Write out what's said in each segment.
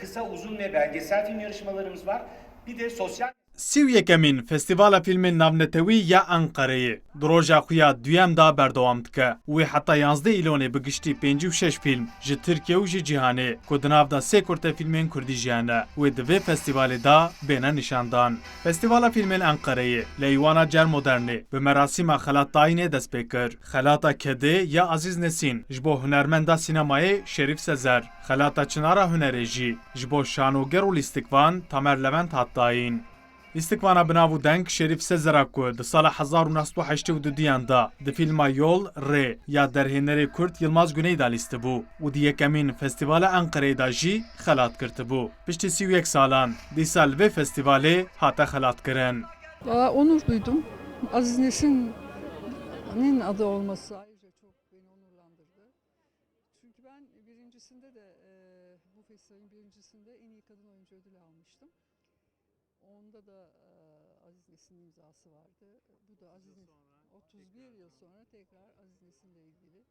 kısa, uzun ve belgesel film yarışmalarımız var. Bir de sosyal... Sîv yekemîn Festîvala Filmên Navnetewî ya Enqereyê di roja xwe ya duyem da berdewam dike. Wê heta 11 îlonê bi giştî 56 film ji Tirkiye û ji cîhanê ku di nav da sê kurte fîlmên Kurdî jiyan e. Wê di vê festîvalê da bêne nîşandan. Festîvala Filmên Enqereyê li Îwana Cermodernê bi merasîma xelatdayînê dest pê kir. Xelata Kedê ya Aziz Nesîn ji bo hunermenda sînemayê Şerîf Sezer. Xelata Çınara Hunerê jî ji bo şanoger û lîstikvan Tamer Levent hat dayîn. Lîstikvana binav deng Şerîf Sezera ku di sala 1982 da di fîlma Yol Rê ya derhênerê Kurd Yılmaz Güney da lîstibû û di yekemîn Festîvala Enqereyê da jî xelat kirtibû. Piştî 31 salan dîsa li vê festîvalê hate xelatkirin. Valla onur duydum. Aziz Nesin'in adı olması ayrıca çok beni onurlandırdı. Çünkü ben birincisinde de bu festivalin birincisinde en iyi kadın oyuncu ödülü almıştım. Onda da Aziz Nesin'in imzası vardı. Bu da Aziz Nesin. 31 yıl sonra tekrar Aziz Nesin'le ilgili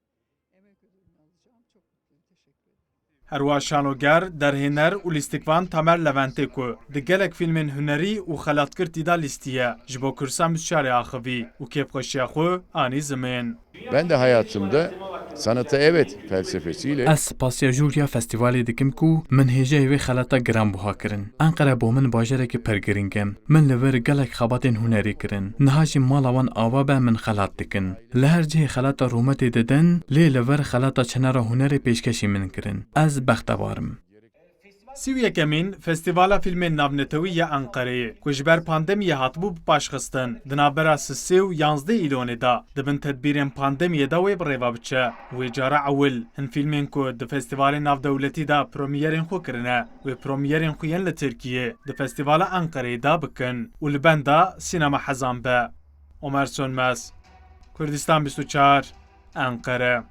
emek ödülünü alacağım. Çok mutluyum. Teşekkür ederim. Herwa şanoger, derhêner û lîstikvan Tamer Leventê ku di gelek fîlmên hunerî û xelatkir tîda lîstiye ji bo kursa müstşarê axivî û kêfxweşiya xwe anî zimên. Ben de hayatımda sanata evet felsefesiyle Ez spasiya jûriya festîvalê dikim ku min hêjeyê wê xelata giranbuha kirin. Enqere bo min bajarekî pir giring e. Min li vir gelek xebatên hunerî kirin. Niha jî mala wan ava be min xelat dikin. Li her cihê xelata rûmetê didin, lê li vir xelata çinara hunerê pêşkešî min kirin. Ez bextebarim. Sîv yekemîn Festîvala Filmên Navnetewî ya Enqereyê ku ji ber pandemiyê hatibû bipaşxistin di navbera sisê û 11 îlonê da dibin tedbîrên pandemiyê da wê bi rêva biçe. Wê cara ewil hin fîlmên ku di festîvalên navdewletî da premiyerên xwe kirine wê premiyerên xwe yên li Tirkiyê di Festîvala Enqereyê da bikin û li benda sînema hezan be. Ömer Sönmez, Kurdistan 24, Enqere.